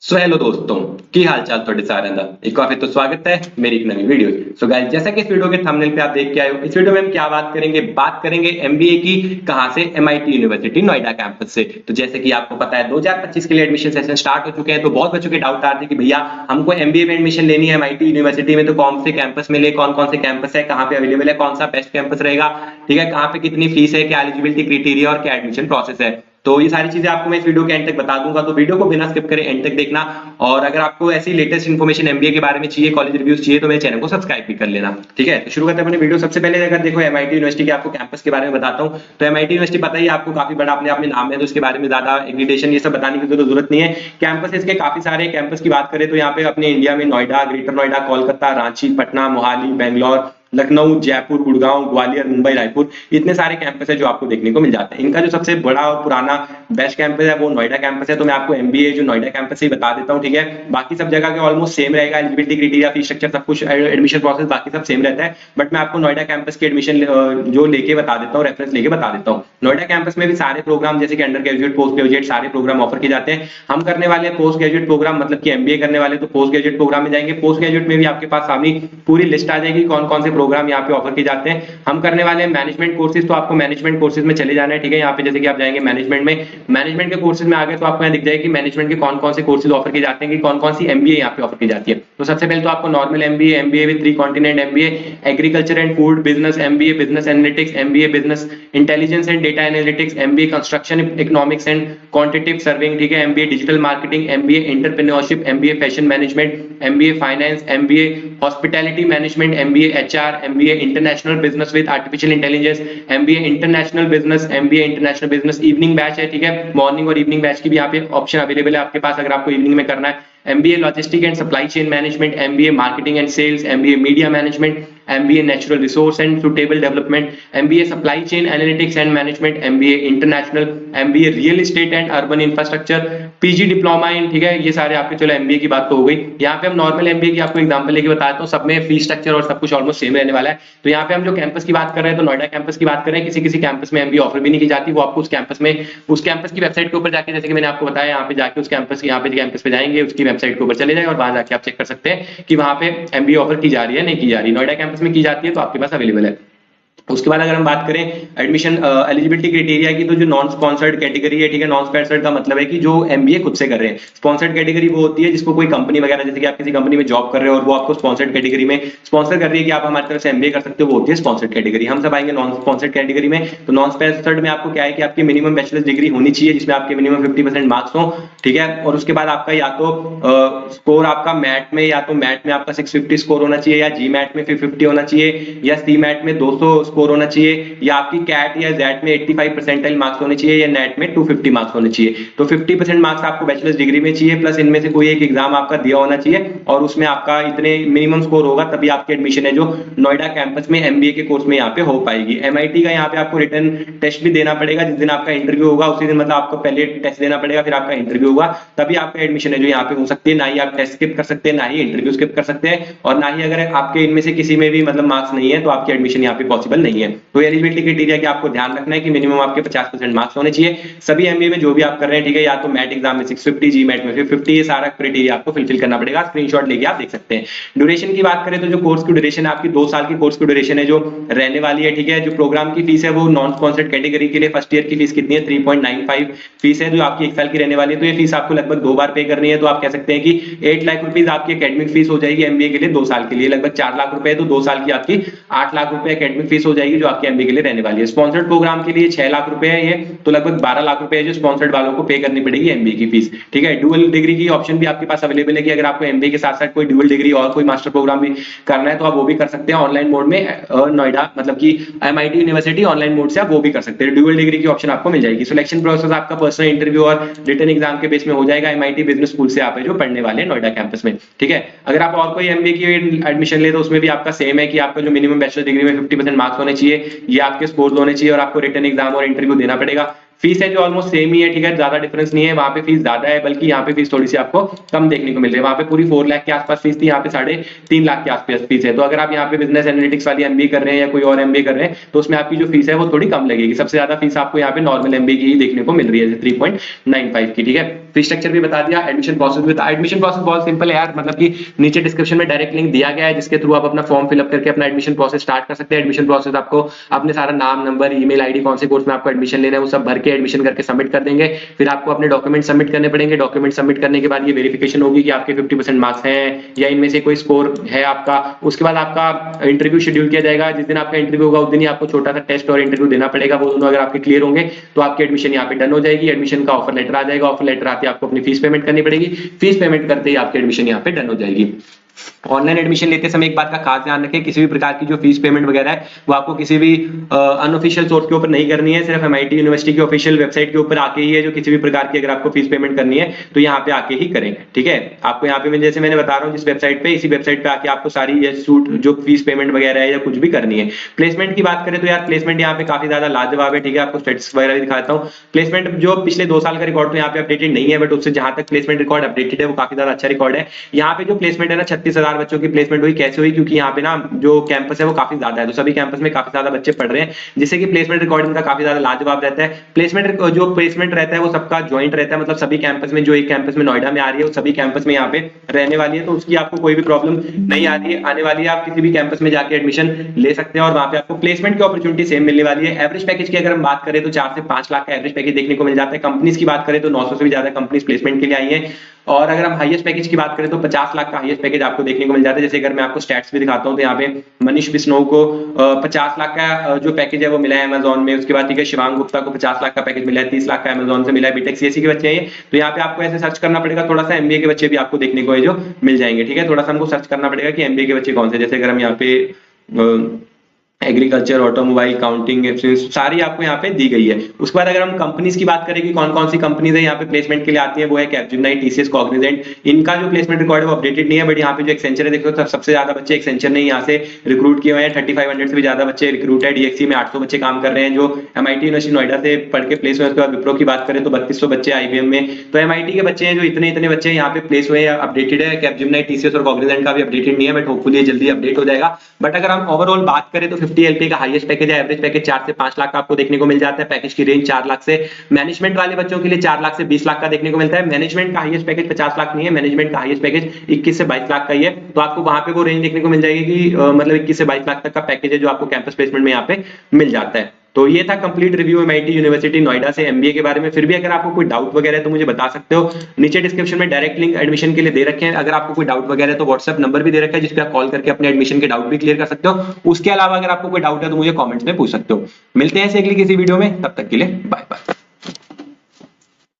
So hello दोस्तों की हाल चाल ਤੁਹਾਡੇ ਸਾਰਿਆਂ ਦਾ एक बार फिर तो स्वागत है मेरी एक नई वीडियो। सो गाइस जैसा कि इस वीडियो के थंबनेल पे आप देख के आए हो, इस वीडियो में हम क्या बात करेंगे एमबीए की। कहां से? एमआईटी यूनिवर्सिटी नोएडा कैंपस से। तो जैसे कि आपको पता है 2025 के लिए एडमिशन सेशन स्टार्ट हो चुके हैं, तो बहुत बच्चों के डाउट आ रहे थे कि भैया हमको एमबीए में एडमिशन लेनी है एमआईटी यूनिवर्सिटी में, तो कौन से कैंपस मिले, कौन कौन से कैंपस है, कहां पे अवेलेबल है, कौन सा बेस्ट कैंपस रहेगा, ठीक है, कहां पे कितनी फीस है, क्या एलिजिबिलिटी क्राइटेरिया और क्या एडमिशन प्रोसेस है। तो ये सारी चीजें आपको मैं इस वीडियो के एंड तक बता दूंगा, तो वीडियो को बिना स्किप करे एंड तक देखना। और अगर आपको ऐसी लेटेस्ट इन्फॉर्मेशन एमबीए के बारे में चाहिए, कॉलेज रिव्यूज चाहिए, तो मेरे चैनल को सब्सक्राइब भी कर लेना, ठीक है। तो शुरू करते हैं अपने वीडियो। सबसे पहले अगर देखो एमआईटी यूनिवर्सिटी के आपको कैंपस के बारे में बताता हूं, तो एमआईटी यूनिवर्सिटी पता ही आपको काफी बड़ा अपने आप में नाम है, तो उसके बारे में ज्यादा एक्रीडेशन ये सब बताने की जरूरत नहीं है। कैंपस इसके काफी सारे कैंपस की बात करें तो यहाँ पे अपने इंडिया में नोएडा, ग्रेटर नोएडा, कोलकाता, रांची, पटना, मोहाली, बेंगलोर, लखनऊ, जयपुर, गुड़गांव, ग्वालियर, मुंबई, रायपुर, इतने सारे कैंपस है जो आपको देखने को मिल जाते हैं। इनका जो सबसे बड़ा और पुराना बेस्ट कैंपस है वो नोएडा कैंपस है, तो मैं आपको एमबीए जो नोएडा कैंपस से ही बता देता हूं, ठीक है। बाकी सब जगह के ऑलमोस्ट सेम रहेगा, एलिजिबिलिटी क्राइटेरिया, फीस स्ट्रक्चर, सब कुछ, एडमिशन प्रोसेस बाकी सब सेम रहता है। बट मैं आपको नोएडा कैंपस के एडमिशन जो लेके बता देता हूँ, रेफरेंस लेके बता देता हूँ। नोएडा कैंपस में भी सारे प्रोग्राम जैसे कि अंडर ग्रेजुएट, पोस्ट ग्रेजुएट सारे प्रोग्राम ऑफर किए जाते हैं। हम करने वाले पोस्ट ग्रेजुएट प्रोग्राम, मतलब कि एमबीए करने वाले तो पोस्ट ग्रेजुएट प्रोग्राम में जाएंगे। पोस्ट ग्रेजुएट में भी आपके पास सामने पूरी लिस्ट आ जाएगी कौन कौन से प्रोग्राम यहाँ पे ऑफर जाते हैं। हम करने वाले मैनेजमेंट कोर्सेज, तो आपको मैनेजमेंट कोर्सेज में चले जाना है, ठीक है। यहाँ पे जैसे कि आप जाएंगे मैनेजमेंट में, मैनेजमेंट के कोर्सेज में आ गए तो आपको यहाँ दिख जाएगी मैनेजमेंट के कौन कौन से कोर्सेज ऑफर किए जाते हैं, कि कौन कौन सी एमबीए यहाँ पे ऑफर की जाती है। तो सबसे पहले तो आपको normal MBA, MBA with 3 continent MBA, agriculture and food business MBA, business analytics MBA, business intelligence and data analytics MBA, construction economics and quantitative serving, ठीक है, MBA digital marketing, MBA entrepreneurship, MBA fashion management, MBA finance, MBA hospitality management, MBA HR, MBA international business with artificial intelligence, MBA international business, MBA international business. Evening batch है, ठीक है, morning और evening batch की भी यहाँ पे option available है आपके पास अगर आपको इवनिंग में करना है। MBA logistic and supply chain management, MBA marketing and sales, MBA media management, MBA natural resource and suitable development, MBA supply chain analytics and management, MBA international, MBA real estate and urban infrastructure, PG diploma in, ठीक है, ये सारे आपके। चलो MBA की बात तो हो गई। यहाँ पे हम नॉर्मल एमबीए की आपको एग्जांपल लेके बताता हूँ, सब में फीस स्ट्रक्चर और सब कुछ ऑलमोस्ट सेम रहने वाला है। तो यहाँ पे हम जो कैंपस की बात कर रहे हैं, तो नोएडा कैंपस की बात कर रहे हैं। किसी किसी कैंपस में एमबीए ऑफर भी नहीं की जाती, वो आपको उस कैंपस की वेबसाइट के ऊपर जाके, जैसे कि मैंने आपको बताया, यहाँ पे जाके उस कैंपस पे जाएंगे, उसकी वेबसाइट के ऊपर चले जाएंगे और वहां जाके आप चेक कर सकते हैं कि वहां पे एमबीए ऑफर की जा रही है नहीं की जा रही। नोएडा कैंपस में की जाती है तो आपके पास अवेलेबल है। उसके बाद अगर हम बात करें एडमिशन एलिजिबिलिटी क्राइटेरिया की, तो जो नॉन स्पॉन्सर्ड कैटेगरी है, ठीक है, नॉन स्पॉन्सर्ड का मतलब है कि जो एमबीए खुद से कर रहे हैं। स्पॉन्सर्ड कैटेगरी वो होती है जिसको कोई कंपनी वगैरह, जैसे कि आप किसी कंपनी में जॉब कर रहे हो और वो आपको स्पॉन्सर्ड कैटेगरी में स्पॉन्सर कर रही है कि आप हमारी तरफ से एमबीए कर सकते हो, वो होती है स्पॉन्सर्ड कैटेगरी। हम सब आएंगे नॉन स्पॉन्सर्ड कैटेगरी में। तो नॉन स्पॉन्सर्ड में आपको क्या है कि आपकी मिनिमम बैचलर्स डिग्री होनी चाहिए जिसमें आपके मिनिमम 50% मार्क्स हो, ठीक है। और उसके बाद आपका या तो स्कोर आपका मैट में, या तो मैट में आपका 650 स्कोर होना चाहिए, या जी मैट में 550 होना चाहिए, या सी मैट में 200 स्कोर होना चाहिए, या आपकी कैट या जेट में 85 परसेंटाइल मार्क्स होने चाहिए, या नेट में 250 मार्क्स होने चाहिए। तो 50% मार्क्स आपको बैचलर्स डिग्री में चाहिए, प्लस इनमें से कोई एक एग्जाम आपका दिया होना चाहिए और उसमें आपका इतने मिनिमम स्कोर होगा, तभी आपकी एडमिशन है जो नोएडा कैंपस में एमबीए के कोर्स में यहाँ पे हो पाएगी। एमआईटी का यहाँ पे आपको रिटन टेस्ट भी देना पड़ेगा। जिस दिन आपका इंटरव्यू होगा उसी दिन, मतलब आपको पहले टेस्ट देना पड़ेगा, फिर आपका इंटरव्यू होगा, तभी आपका एडमिशन है जो यहाँ पे हो सकती है। ना ही आप टेस्ट स्किप कर सकते हैं, ना ही इंटरव्यू स्किप कर सकते हैं, और ना ही अगर आपके इनमें से किसी में भी मतलब मार्क्स नहीं है तो आपकी एडमिशन यहाँ पे पॉसिबल नहीं है। तो एलिजिबिलिटी क्राइटेरिया कि आपको ध्यान रखना है कि मिनिमम आपके 50% मार्क्स होने चाहिए सभी एमबीए में जो भी आप कर रहे हैं, ठीक है। या तो मैट एग्जाम में 650, जी मैट में 550, ये सारा क्राइटेरिया आपको फिलफिल करना पड़ेगा। स्क्रीनशॉट लेके आप देख सकते हैं। ड्यूरेशन की बात करें तो जो कोर्स की ड्यूरेशन है आपकी 2 साल की कोर्स की ड्यूरेशन है जो रहने वाली है, ठीक है। जो प्रोग्राम की फीस है वो नॉन स्पॉन्सर्ड कैटेगरी के लिए फर्स्ट ईयर की फीस कितनी है, 3.95 फीस है जो आपकी 1 साल की रहने वाली है। तो ये फीस आपको लगभग 2 बार पे करनी है। तो आप कह सकते हैं कि 8 लाख रुपीज आपकी एकेडमिक फीस हो जाएगी एमबीए के लिए 2 साल के लिए। लगभग 4 लाख रुपए, तो 2 साल की आपकी 8 लाख रुपए एकेडमिक फीस हो जाएगी जो आपकी एमबीए के लिए रहने वाली है। स्पॉन्सर्ड प्रोग्राम के लिए 6 लाख रुपए है ये, तो लगभग 12 लाख रुपए है जो स्पॉन्सर्ड वालों को पे करनी पड़ेगी एमबीए की फीस, ठीक है। डुअल डिग्री की ऑप्शन भी आपके पास अवेलेबल है कि अगर आपको एमबीए के साथ साथ कोई डुअल डिग्री और कोई मास्टर प्रोग्राम भी करना है तो आप वो भी कर सकते हैं ऑनलाइन मोड में। नोएडा मतलब कि एमआईटी यूनिवर्सिटी ऑनलाइन मोड से आप वो भी कर सकते हैं। डुअल डिग्री की ऑप्शन आपको मिल जाएगी। सिलेक्शन प्रोसेस आपका पर्सनल इंटरव्यू और रिटन एग्जाम के बेस में हो जाएगा। एमआईटी बिजनेस स्कूल से आप है जो पढ़ने वाले नोएडा कैंपस में, ठीक है। अगर आप और कोई एमबीए की एडमिशन ले तो उसमें भी आपका सेम है कि आपका जो मिनिमम बैचलर डिग्री में 50% मार्क्स होने चाहिए, ये आपके स्कोर होने चाहिए और आपको रिटन एग्जाम और इंटरव्यू देना पड़ेगा। फीस है जो ऑलमोस्ट सेम ही है, ठीक है, ज्यादा डिफरेंस नहीं है। वहां पे फीस ज्यादा है, बल्कि यहाँ पे फीस थोड़ी सी आपको कम देखने को मिल रही है। वहां पे पूरी 4 लाख के आसपास फीस थी, यहाँ पे 3.5 लाख के आसपास फीस है। तो अगर आप यहाँ पे बिजनेस एनालिटिक्स वाली एमबीए कर रहे हैं या कोई और एमबीए कर रहे हैं तो उसमें आपकी जो फीस है वो थोड़ी कम लगेगी। सबसे ज्यादा फीस आपको यहाँ पे नॉर्मल एमबीए की ही देखने को मिल रही है 3.95 की, ठीक है। फी स्ट्रक्चर भी बता दिया, एडमिशन प्रोसेस भी बता। एडमिशन प्रोसेस बहुत सिंपल है यार, मतलब कि नीचे डिस्क्रिप्शन में डायरेक्ट लिंक दिया गया है जिसके थ्रू आप अपना फॉर्म फिलअप करके अपना एडमिशन प्रोसेस स्टार्ट कर सकते हैं। एडमिशन प्रोसेस आपको अपने सारा नाम, नंबर, ईमेल आईडी, कौन से कोर्स में आपको एडमिशन लेना है वो सब भर के एडमिशन करके सबमिट कर देंगे। फिर आपको अपने डॉक्यूमेंट सबमिट करने पड़ेंगे। डॉक्यूमेंट सबमिट करने के बाद ये वेरिफिकेशन होगी कि आपके 50% मार्क्स हैं या इनमें से कोई स्कोर है आपका। उसके बाद आपका इंटरव्यू शेड्यूल किया जाएगा। जिस दिन आपका इंटरव्यू होगा उस दिन ही आपको छोटा सा टेस्ट और इंटरव्यू देना पड़ेगा। वो दोनों अगर आपके क्लियर होंगे तो आपकी एडमिशन यहाँ पे डन हो जाएगी। एडमिशन का ऑफर लेटर आ जाएगा। ऑफर लेटर आते ही आपको अपनी फीस पेमेंट करनी पड़ेगी। फीस पेमेंट करते ही आपकी एडमिशन यहाँ पे डन हो जाएगी। ऑनलाइन एडमिशन लेते समय एक बात का खास ध्यान रखें, किसी भी प्रकार की जो फीस पेमेंट वगैरह है वो आपको किसी भी अनऑफिशियल सोर्स के ऊपर नहीं करनी है। सिर्फ एमआईटी यूनिवर्सिटी की ऑफिशियल वेबसाइट के ऊपर आके ही है जो किसी भी प्रकार की अगर आपको फीस पेमेंट करनी है तो यहाँ पे आके ही करें, ठीक है। आपको यहाँ पे जैसे मैंने बता रहा हूँ जिस वेबसाइट पे, इसी वेबसाइट पे आके आपको सारी ये सूट जो फीस पेमेंट वगैरह है या कुछ भी करनी है। प्लेसमेंट की बात करें तो यार प्लेसमेंट यहाँ पे काफी ज्यादा लाजवाब है, ठीक है। आपको स्टेटस वगैरह भी दिखाता हूँ। प्लेसमेंट जो पिछले 2 साल का रिकॉर्ड तो यहाँ पे अपडेटेड नहीं है, बट उससे जहां तक प्लेसमेंट रिकॉर्ड अपडेटेड है वो काफी ज्यादा अच्छा रिकॉर्ड है। यहाँ पे जो प्लेसमेंट है ना 36,000 बच्चों की प्लेसमेंट हुई। कैसे हुई? क्योंकि यहाँ पे ना जो कैंपस है वो काफी ज्यादा है, तो सभी कैंपस में काफी ज्यादा बच्चे पढ़ रहे हैं, जिससे कि प्लेसमेंट रिकॉर्ड इनका काफी ज्यादा लाजवाब रहता है। जो प्लेसमेंट रहता है वो सबका ज्वाइंट रहता है, मतलब सभी कैंपस में, जो एक कैंपस में नोएडा में आ रही है वो सभी कैंपस में यहाँ पे रहने वाली है, तो उसकी आपको कोई भी प्रॉब्लम नहीं आने वाली है। आप किसी भी कैंपस में जाके एडमिशन ले सकते हैं और वहां पे आपको प्लेसमेंट की अपॉर्चुनिटी सेम मिलने वाली है। एवरेज पैकेज की अगर हम बात करें तो 4 से 5 लाख का एवरेज पैकेज देखने को मिल जाता है। कंपनीज की बात करें तो 900 से भी ज्यादा कंपनीज प्लेसमेंट के लिए आई है। और अगर हम हाईएस्ट पैकेज की बात करें तो 50 लाख का हाईएस्ट पैकेज आपको देखने को मिल जाता है। जैसे अगर मैं आपको स्टैट्स भी दिखाता हूं तो यहाँ पे मनीष बिश्नोई को 50 लाख का जो पैकेज है वो मिला है अमेजोन में। उसके बाद ठीक है शिवांग गुप्ता को 50 लाख का पैकेज मिला है, 30 लाख का अमेजोन से मिला है। बीटेक सीएससी के बच्चे हैं तो यहाँ पे आपको ऐसे सर्च करना पड़ेगा थोड़ा सा। एमबीए के बच्चे भी आपको देखने को जो मिल जाएंगे, ठीक है। थोड़ा सा हमको सर्च करना पड़ेगा कि एमबीए के बच्चे कौन से। जैसे अगर हम यहाँ पे एग्रीकल्चर, ऑटोमोबाइल, काउंटिंग, सारी आपको यहाँ पे दी गई है। उसके बाद अगर हम कंपनीज की बात करें कि कौन कौन सी कंपनीज है यहाँ पे प्लेसमेंट के लिए आती है, वो है कैपजेमिनी, टीसीएस, कॉग्निजेंट। इनका जो प्लेसमेंट रिकॉर्ड है वो अपडेटेड नहीं है, बट यहाँ पे जो एक्सेंचर है देखो सबसे ज्यादा बच्चे एक्सेंचर ने यहाँ से रिक्रूट किए हुए हैं। 3500 से भी ज्यादा बच्चे रिक्रूट है। डीएक्सी में 800 बच्चे काम कर रहे हैं जो एमआईटी यूनिवर्सिटी नोएडा से पढ़ के प्लेस हुए। उसके बाद विप्रो की बात करें तो 3200 बच्चे आईबीएम में। तो एमआईटी के बच्चे हैं जो इतने बच्चे यहाँ पे प्लेस हुए हैं। अपडेटेड है। कैपजेमिनी, टीसीएस और कॉग्निजेंट का भी अपडेटेड नहीं है, बट होपफुली जल्दी अपडेट हो जाएगा। बट अगर हम ओवरऑल बात करें तो 50 एलपी का हाईएस्ट पैकेज है। एवरेज पैकेज 4 से 5 लाख का आपको देखने को मिल जाता है। पैकेज की रेंज 4 लाख से, मैनेजमेंट वाले बच्चों के लिए 4 लाख से 20 लाख का देखने को मिलता है। मैनेजमेंट का हाईएस्ट पैकेज 50 लाख नहीं है, मैनेजमेंट का हाईएस्ट पैकेज 21 से 22 लाख का ही है। तो आपको वहां पे वो रेंज देखने को मिल जाएगी कि मतलब 21 से 22 लाख तक का पैकेज है जो आपको कैंपस प्लेसमेंट में यहाँ पे मिल जाता है। तो ये था complete review MIT university Noida से एमबीए के बारे में। फिर भी अगर आपको कोई डाउट वगैरह है तो मुझे बता सकते हो। नीचे डिस्क्रिप्शन में डायरेक्ट लिंक एडमिशन के लिए दे रखे हैं। अगर आपको कोई डाउट वगैरह है तो व्हाट्सएप नंबर भी दे रखा है जिस पे आप कॉल करके अपने एडमिशन के डाउट भी क्लियर कर सकते हो। उसके अलावा अगर आपको कोई डाउट है तो मुझे कॉमेंट्स में पूछ सकते हो। मिलते हैं ऐसे अगली किसी वीडियो में, तब तक के लिए बाय बाय।